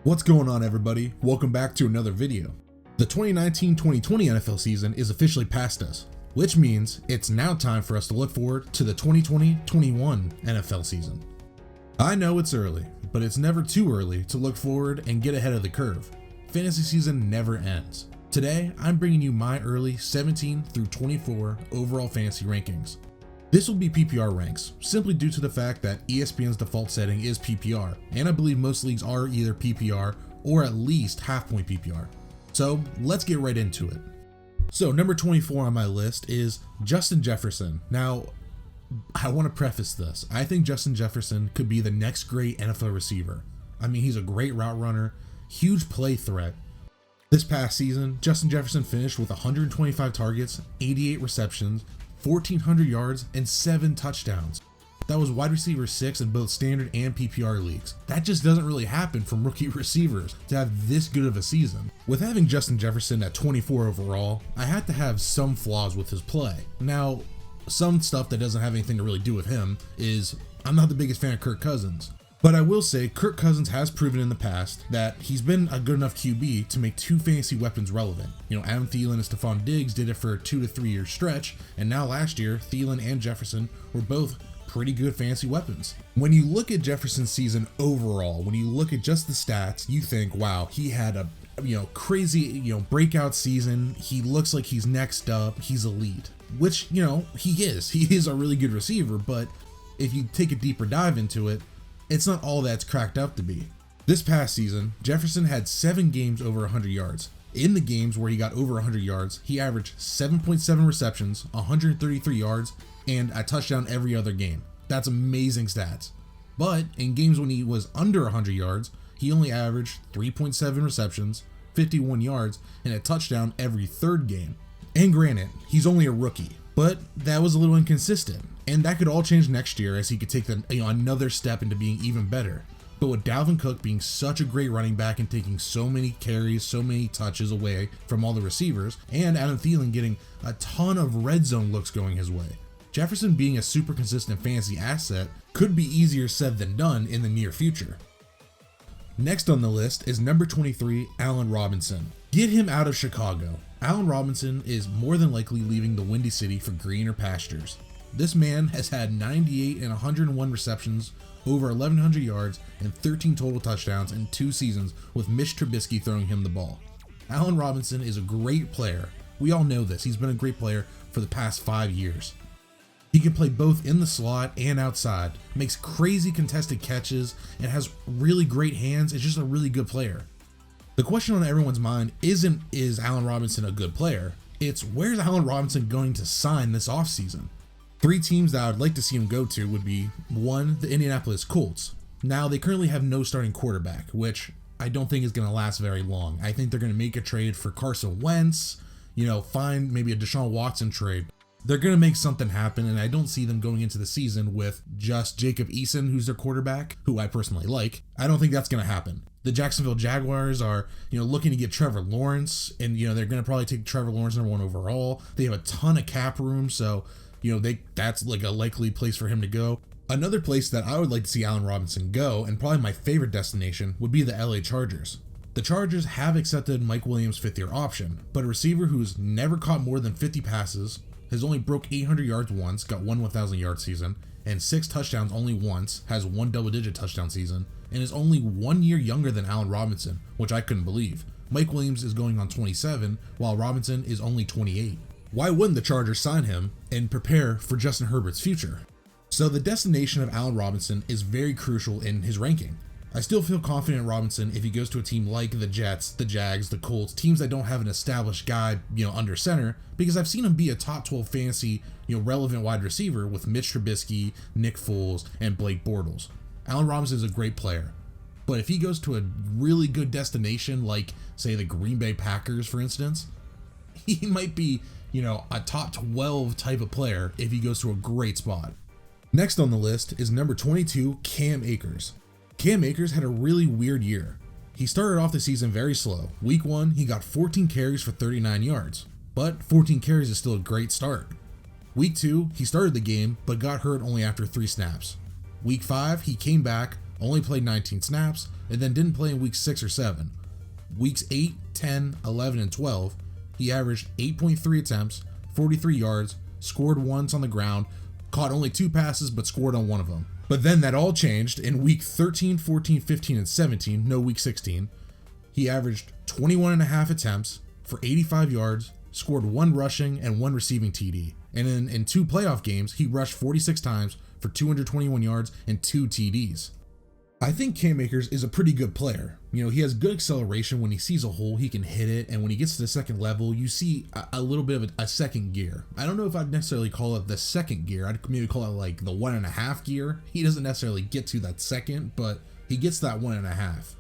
What's going on, everybody? Welcome back to another video. The 2019-2020 NFL season is officially past us, which means it's now time for us to look forward to the 2020-21 NFL season. I know it's early, but it's never too early to look forward and get ahead of the curve. Fantasy season never ends. Today, I'm bringing you my early 17 through 24 overall fantasy rankings. This will be PPR ranks, simply due to the fact that ESPN's default setting is PPR, and I believe most leagues are either PPR or at least half-point PPR. So let's get right into it. So number 24 on my list is Justin Jefferson. Now, I want to preface this. I think Justin Jefferson could be the next great NFL receiver. I mean, he's a great route runner, huge play threat. This past season, Justin Jefferson finished with 125 targets, 88 receptions, 1,400 yards, and 7 touchdowns. That was wide receiver 6 in both standard and PPR leagues. That just doesn't really happen from rookie receivers to have this good of a season. With having Justin Jefferson at 24 overall, I had to have some flaws with his play. Now, some stuff that doesn't have anything to really do with him is I'm not the biggest fan of Kirk Cousins. But I will say Kirk Cousins has proven in the past that he's been a good enough QB to make two fantasy weapons relevant. Adam Thielen and Stephon Diggs did it for a 2 to 3 year stretch, and now last year, Thielen and Jefferson were both pretty good fantasy weapons. When you look at Jefferson's season overall, when you look at just the stats, you think, wow, he had a crazy breakout season. He looks like he's next up. He's elite, which he is. He is a really good receiver, but if you take a deeper dive into it, it's not all that's cracked up to be. This past season, Jefferson had 7 games over 100 yards. In the games where he got over 100 yards, he averaged 7.7 receptions, 133 yards, and a touchdown every other game. That's amazing stats. But in games when he was under 100 yards, he only averaged 3.7 receptions, 51 yards, and a touchdown every third game. And granted, he's only a rookie, but that was a little inconsistent. And that could all change next year as he could take another step into being even better. But with Dalvin Cook being such a great running back and taking so many carries, so many touches away from all the receivers, and Adam Thielen getting a ton of red zone looks going his way, Jefferson being a super consistent fantasy asset could be easier said than done in the near future. Next on the list is number 23, Allen Robinson. Get him out of Chicago. Allen Robinson is more than likely leaving the Windy City for greener pastures. This man has had 98 and 101 receptions, over 1,100 yards, and 13 total touchdowns in 2 seasons with Mitch Trubisky throwing him the ball. Allen Robinson is a great player. We all know this. He's been a great player for the past 5 years. He can play both in the slot and outside, makes crazy contested catches, and has really great hands. It's just a really good player. The question on everyone's mind isn't, is Allen Robinson a good player? It's, where's Allen Robinson going to sign this offseason? 3 teams that I would like to see him go to would be 1, the Indianapolis Colts. Now, they currently have no starting quarterback, which I don't think is going to last very long. I think they're going to make a trade for Carson Wentz, find maybe a Deshaun Watson trade. They're going to make something happen, and I don't see them going into the season with just Jacob Eason, who's their quarterback, who I personally like. I don't think that's going to happen. The Jacksonville Jaguars are, looking to get Trevor Lawrence, and, they're going to probably take Trevor Lawrence number 1 overall. They have a ton of cap room, so that's like a likely place for him to go. Another place that I would like to see Allen Robinson go, and probably my favorite destination, would be the LA Chargers. The Chargers have accepted Mike Williams' 5th-year option, but a receiver who's never caught more than 50 passes, has only broke 800 yards once, got 1 1,000-yard season, and 6 touchdowns only once, has 1 double-digit touchdown season, and is only 1 year younger than Allen Robinson, which I couldn't believe. Mike Williams is going on 27, while Robinson is only 28. Why wouldn't the Chargers sign him and prepare for Justin Herbert's future? So the destination of Allen Robinson is very crucial in his ranking. I still feel confident in Robinson if he goes to a team like the Jets, the Jags, the Colts, teams that don't have an established guy, under center, because I've seen him be a top 12 fantasy, relevant wide receiver with Mitch Trubisky, Nick Foles, and Blake Bortles. Allen Robinson is a great player, but if he goes to a really good destination like, say, the Green Bay Packers, for instance, he might be a top 12 type of player if he goes to a great spot. Next on the list is number 22, Cam Akers. Cam Akers had a really weird year. He started off the season very slow. Week 1, he got 14 carries for 39 yards, but 14 carries is still a great start. Week 2, he started the game, but got hurt only after 3 snaps. Week 5, he came back, only played 19 snaps, and then didn't play in weeks 6 or 7. Weeks 8, 10, 11, and 12, he averaged 8.3 attempts, 43 yards, scored once on the ground, caught only 2 passes but scored on one of them. But then that all changed in week 13, 14, 15, and 17, no week 16. He averaged 21.5 attempts for 85 yards, scored 1 rushing and 1 receiving TD. And in 2 playoff games, he rushed 46 times for 221 yards and 2 TDs. I think Cam Akers is a pretty good player. You know, he has good acceleration. When he sees a hole, he can hit it. And when he gets to the second level, you see a little bit of a second gear. I don't know if I'd necessarily call it the second gear. I'd maybe call it like the 1.5 gear. He doesn't necessarily get to that second, but he gets that 1.5.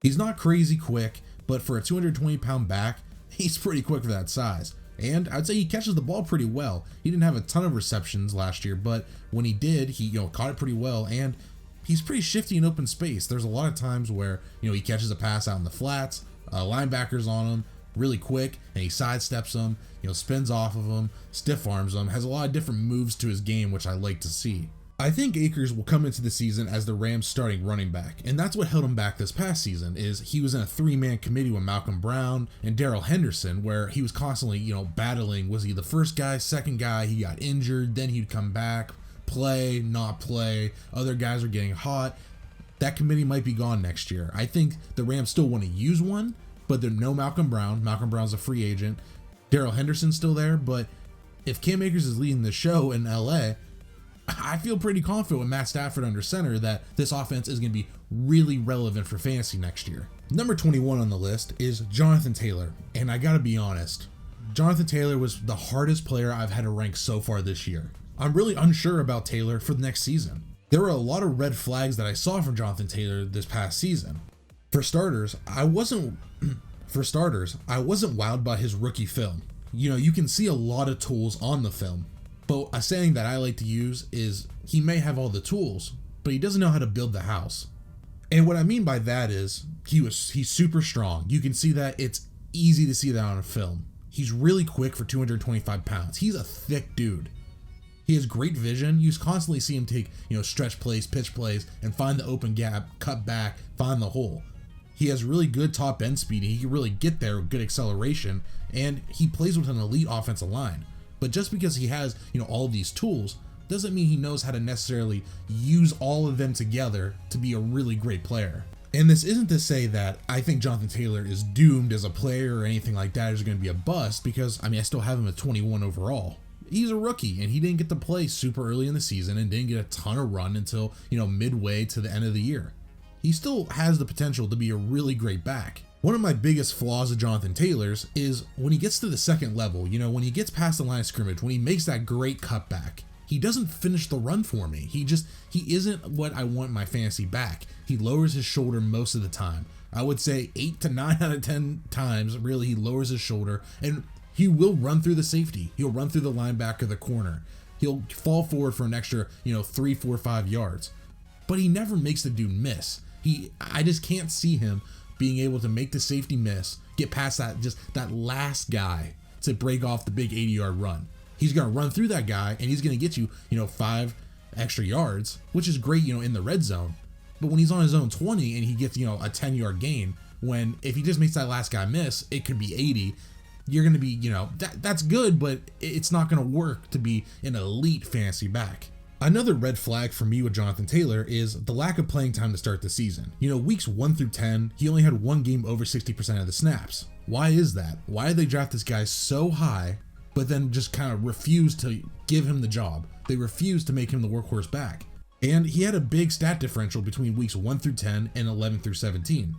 He's not crazy quick, but for a 220-pound back, he's pretty quick for that size. And I'd say he catches the ball pretty well. He didn't have a ton of receptions last year, but when he did, he caught it pretty well. And he's pretty shifty in open space. There's a lot of times where, he catches a pass out in the flats, linebackers on him really quick, and he sidesteps them, spins off of them, stiff arms them, has a lot of different moves to his game, which I like to see. I think Akers will come into the season as the Rams' starting running back, and that's what held him back this past season. Is he was in a 3-man committee with Malcolm Brown and Darrell Henderson, where he was constantly, battling. Was he the first guy, second guy? He got injured, then he'd come back, play, not play. Other guys are getting hot. That committee might be gone next year. I think the Rams still want to use one, but there's no Malcolm Brown. Malcolm Brown's a free agent. Darrell Henderson's still there, but if Cam Akers is leading the show in LA, I feel pretty confident with Matt Stafford under center that this offense is going to be really relevant for fantasy next year. Number 21 on the list is Jonathan Taylor, and I gotta be honest, Jonathan Taylor was the hardest player I've had to rank so far this year. I'm really unsure about Taylor for the next season. There were a lot of red flags that I saw from Jonathan Taylor this past season. For starters, I wasn't wowed by his rookie film. You can see a lot of tools on the film. But a saying that I like to use is he may have all the tools, but he doesn't know how to build the house. And what I mean by that is he's super strong. You can see that. It's easy to see that on a film. He's really quick for 225 pounds. He's a thick dude. He has great vision. You constantly see him take, stretch plays, pitch plays, and find the open gap, cut back, find the hole. He has really good top end speed. He can really get there with good acceleration, and he plays with an elite offensive line. But just because he has, all of these tools doesn't mean he knows how to necessarily use all of them together to be a really great player. And this isn't to say that I think Jonathan Taylor is doomed as a player or anything like that, is going to be a bust, because I still have him at 21 overall. He's a rookie and he didn't get to play super early in the season and didn't get a ton of run until, midway to the end of the year. He still has the potential to be a really great back. One of my biggest flaws of Jonathan Taylor's is when he gets to the second level, when he gets past the line of scrimmage, when he makes that great cutback, he doesn't finish the run for me. He isn't what I want my fantasy back. He lowers his shoulder most of the time. I would say 8 to 9 out of 10 times, really, he lowers his shoulder, and he will run through the safety. He'll run through the linebacker, the corner. He'll fall forward for an extra, 3, 4, 5 yards. But he never makes the dude miss. I just can't see him being able to make the safety miss, get past that last guy to break off the big 80-yard run. He's going to run through that guy, and he's going to get you, 5 extra yards, which is great, in the red zone. But when he's on his own 20 and he gets, a 10-yard gain, when if he just makes that last guy miss, it could be 80. You're going to be, that's good, but it's not going to work to be an elite fantasy back. Another red flag for me with Jonathan Taylor is the lack of playing time to start the season. Weeks 1 through 10, he only had one game over 60% of the snaps. Why is that? Why did they draft this guy so high, but then just kind of refuse to give him the job? They refused to make him the workhorse back. And he had a big stat differential between weeks 1 through 10 and 11 through 17.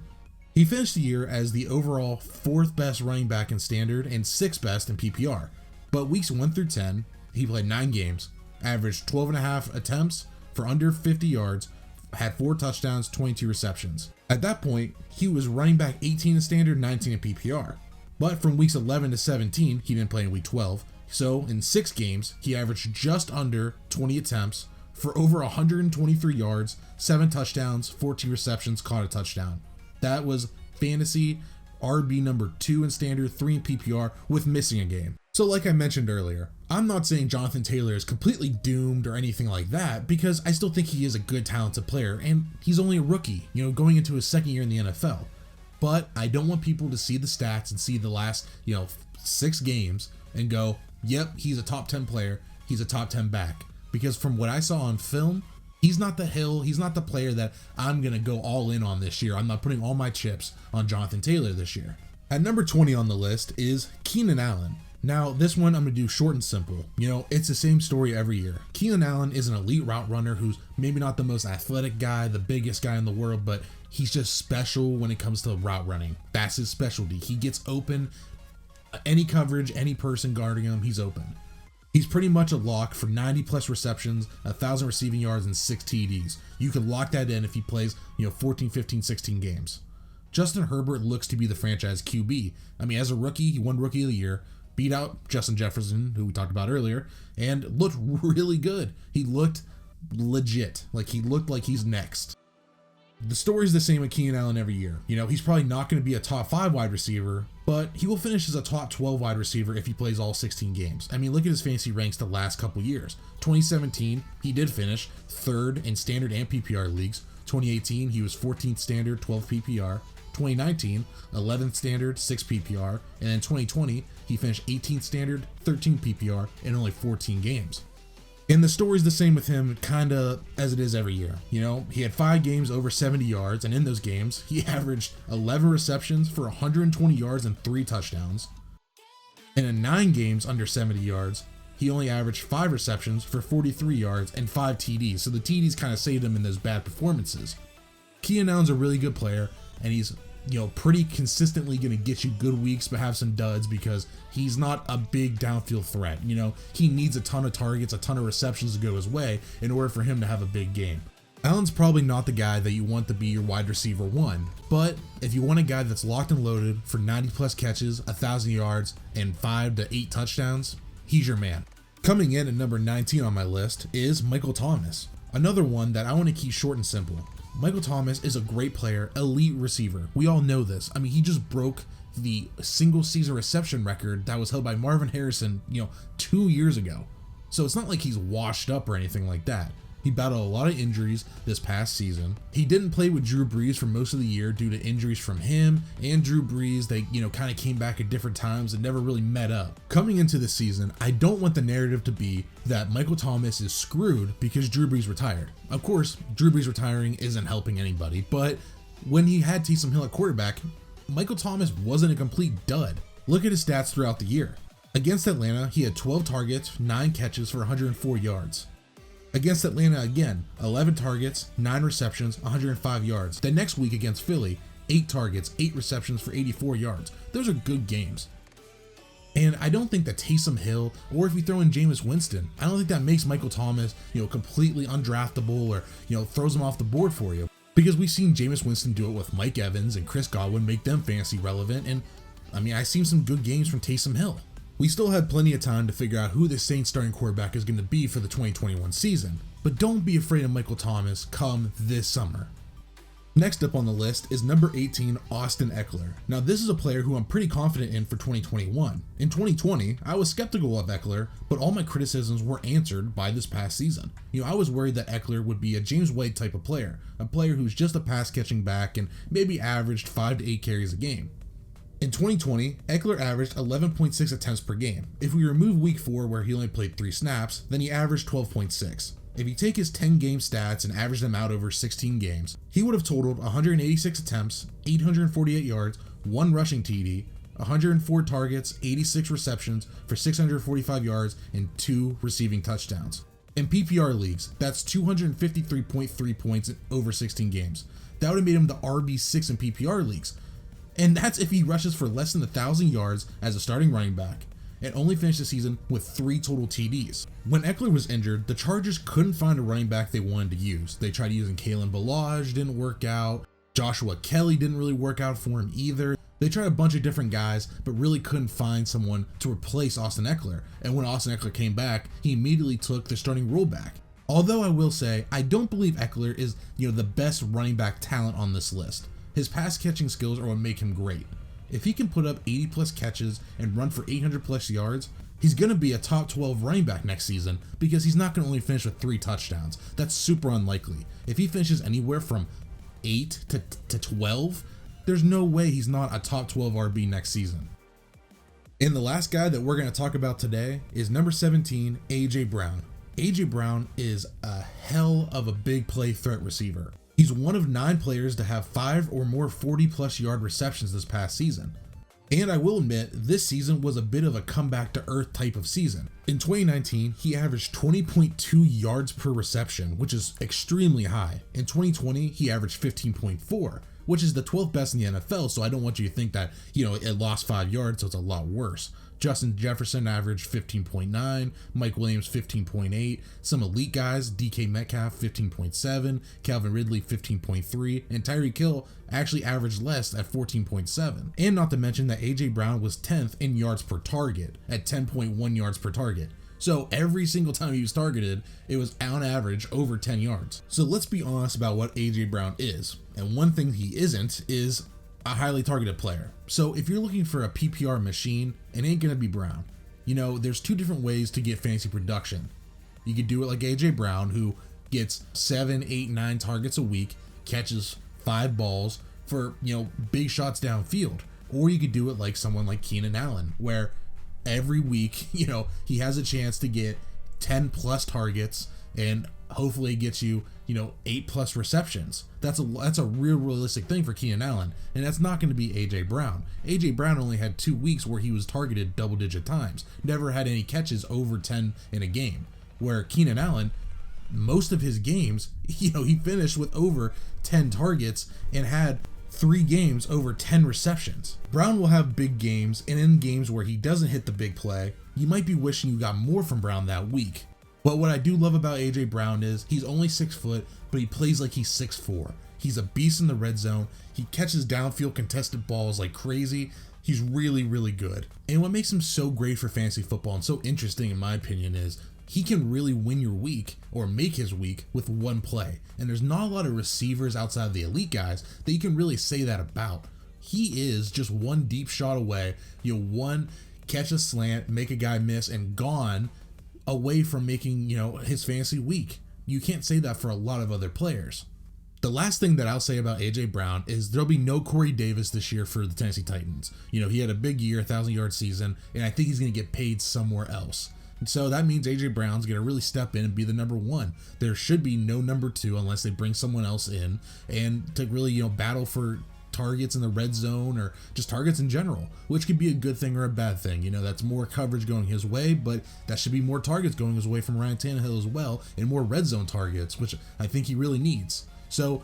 He finished the year as the overall 4th best running back in standard and 6th best in PPR. But weeks 1 through 10, he played 9 games, averaged 12.5 attempts for under 50 yards, had 4 touchdowns, 22 receptions. At that point, he was running back 18 in standard, 19 in PPR. But from weeks 11 to 17, he didn't play in week 12. So in 6 games, he averaged just under 20 attempts for over 123 yards, 7 touchdowns, 14 receptions, caught a touchdown. That was fantasy RB number 2 in standard, 3 in PPR with missing a game. So like I mentioned earlier, I'm not saying Jonathan Taylor is completely doomed or anything like that, because I still think he is a good, talented player, and he's only a rookie, going into his second year in the NFL. But I don't want people to see the stats and see the last, 6 games and go, yep, he's a top 10 player, he's a top 10 back. Because from what I saw on film, he's not the player that I'm going to go all in on this year. I'm not putting all my chips on Jonathan Taylor this year. At number 20 on the list is Keenan Allen. Now, this one I'm going to do short and simple. It's the same story every year. Keenan Allen is an elite route runner who's maybe not the most athletic guy, the biggest guy in the world, but he's just special when it comes to route running. That's his specialty. He gets open. Any coverage, any person guarding him, he's open. He's pretty much a lock for 90 plus receptions, 1,000 receiving yards, and 6 TDs. You can lock that in if he plays, 14, 15, 16 games. Justin Herbert looks to be the franchise QB. As a rookie, he won Rookie of the Year, beat out Justin Jefferson, who we talked about earlier, and looked really good. He looked legit. He looked like he's next. The story's the same with Keenan Allen every year. He's probably not going to be a top 5 wide receiver, but he will finish as a top 12 wide receiver if he plays all 16 games. Look at his fantasy ranks the last couple years. 2017, he did finish 3rd in standard and PPR leagues. 2018, he was 14th standard, 12th PPR. 2019, 11th standard, 6 PPR, and then 2020, he finished 18th standard, 13 PPR, in only 14 games. And the story's the same with him, kinda as it is every year. He had 5 games over 70 yards, and in those games, he averaged 11 receptions for 120 yards and 3 touchdowns. And in 9 games under 70 yards, he only averaged 5 receptions for 43 yards and 5 TDs, so the TDs kind of saved him in those bad performances. Keenan Allen's a really good player, and he's pretty consistently going to get you good weeks but have some duds because he's not a big downfield threat. He needs a ton of targets, a ton of receptions to go his way in order for him to have a big game. Allen's probably not the guy that you want to be your wide receiver 1, but if you want a guy that's locked and loaded for 90 plus catches, 1,000 yards, and 5 to 8 touchdowns, he's your man. Coming in at number 19 on my list is Michael Thomas, another one that I want to keep short and simple. Michael Thomas is a great player, elite receiver. We all know this. He just broke the single season reception record that was held by Marvin Harrison, 2 years ago. So it's not like he's washed up or anything like that. He battled a lot of injuries this past season. He didn't play with Drew Brees for most of the year due to injuries from him and Drew Brees. They, kind of came back at different times and never really met up. Coming into this season, I don't want the narrative to be that Michael Thomas is screwed because Drew Brees retired. Of course, Drew Brees retiring isn't helping anybody, but when he had Taysom Hill at quarterback, Michael Thomas wasn't a complete dud. Look at his stats throughout the year. Against Atlanta, he had 12 targets, 9 catches for 104 yards. Against Atlanta again, 11 targets, 9 receptions, 105 yards. The next week against Philly, 8 targets, 8 receptions for 84 yards. Those are good games. And I don't think that Taysom Hill, or if you throw in Jameis Winston, I don't think that makes Michael Thomas, completely undraftable or, throws him off the board for you. Because we've seen Jameis Winston do it with Mike Evans and Chris Godwin, make them fantasy relevant. And I've seen some good games from Taysom Hill. We still had plenty of time to figure out who the Saints starting quarterback is going to be for the 2021 season, but don't be afraid of Michael Thomas come this summer. Next up on the list is number 18, Austin Ekeler. Now this is a player who I'm pretty confident in for 2021. In 2020, I was skeptical of Ekeler, but all my criticisms were answered by this past season. I was worried that Ekeler would be a James White type of player, a player who's just a pass catching back and maybe averaged 5 to 8 carries a game. In 2020, Ekeler averaged 11.6 attempts per game. If we remove week 4 where he only played 3 snaps, then he averaged 12.6. If you take his 10 game stats and average them out over 16 games, he would have totaled 186 attempts, 848 yards, 1 rushing TD, 104 targets, 86 receptions for 645 yards, and 2 receiving touchdowns. In PPR leagues, that's 253.3 points in over 16 games. That would have made him the RB6 in PPR leagues. And that's if he rushes for less than 1,000 yards as a starting running back, and only finished the season with 3 total TDs. When Ekeler was injured, the Chargers couldn't find a running back they wanted to use. They tried using Kalen Ballage, didn't work out. Joshua Kelly didn't really work out for him either. They tried a bunch of different guys, but really couldn't find someone to replace Austin Ekeler. And when Austin Ekeler came back, he immediately took the starting role back. Although I will say, I don't believe Ekeler is, the best running back talent on this list. His pass catching skills are what make him great. If he can put up 80 plus catches and run for 800 plus yards, He's going to be a top 12 running back next season because he's not going to only finish with 3 touchdowns. That's super unlikely. If he finishes anywhere from 8 to 12, there's no way he's not a top 12 RB next season. And the last guy that we're going to talk about today is number 17, AJ Brown. AJ Brown is a hell of a big play threat receiver. He's one of 9 players to have 5 or more 40+ yard receptions this past season. And I will admit, this season was a bit of a comeback to earth type of season. In 2019, he averaged 20.2 yards per reception, which is extremely high. In 2020, he averaged 15.4, which is the 12th best in the NFL, so I don't want you to think that, it lost 5 yards, so it's a lot worse. Justin Jefferson averaged 15.9, Mike Williams 15.8, some elite guys, DK Metcalf 15.7, Calvin Ridley 15.3, and Tyreek Hill actually averaged less at 14.7. And not to mention that AJ Brown was 10th in yards per target at 10.1 yards per target. So every single time he was targeted, it was on average over 10 yards. So let's be honest about what AJ Brown is. And one thing he isn't is a highly targeted player. So if you're looking for a PPR machine, it ain't gonna be Brown. There's 2 different ways to get fantasy production. You could do it like AJ Brown, who gets 7, 8, 9 targets a week, catches 5 balls for, big shots downfield. Or you could do it like someone like Keenan Allen, where every week, he has a chance to get 10+ targets and hopefully gets you, 8+ receptions. That's a real realistic thing for Keenan Allen, and that's not going to be AJ Brown. AJ Brown only had 2 weeks where he was targeted double-digit times, never had any catches over 10 in a game, where Keenan Allen, most of his games, he finished with over 10 targets and had 3 games over 10 receptions. Brown will have big games, and in games where he doesn't hit the big play, you might be wishing you got more from Brown that week. But what I do love about AJ Brown is he's only 6 foot, but he plays like he's 6'4". He's a beast in the red zone. He catches downfield contested balls like crazy. He's really, really good. And what makes him so great for fantasy football and so interesting in my opinion is he can really win your week or make his week with 1 play. And there's not a lot of receivers outside of the elite guys that you can really say that about. He is just 1 deep shot away, one catch a slant, make a guy miss, and gone away from making, his fantasy week. You can't say that for a lot of other players. The last thing that I'll say about AJ Brown is there'll be no Corey Davis this year for the Tennessee Titans. He had a big year, 1,000-yard season, and I think he's going to get paid somewhere else. And so that means AJ Brown's going to really step in and be the number 1. There should be no number 2 unless they bring someone else in and to really, battle for targets in the red zone or just targets in general, which could be a good thing or a bad thing. That's more coverage going his way, but that should be more targets going his way from Ryan Tannehill as well, and more red zone targets, which I think he really needs. So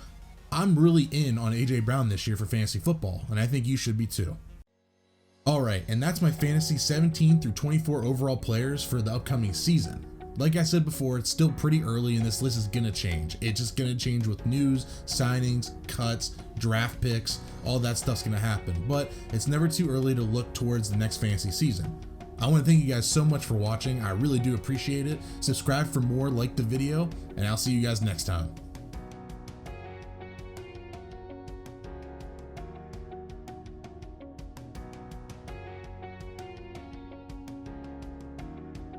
I'm really in on AJ Brown this year for fantasy football, and I think you should be too. Alright, and that's my fantasy 17 through 24 overall players for the upcoming season. Like I said before, it's still pretty early and this list is gonna change. It's just gonna change with news, signings, cuts, draft picks, all that stuff's gonna happen. But it's never too early to look towards the next fantasy season. I want to thank you guys so much for watching. I really do appreciate it. Subscribe for more, like the video, and I'll see you guys next time.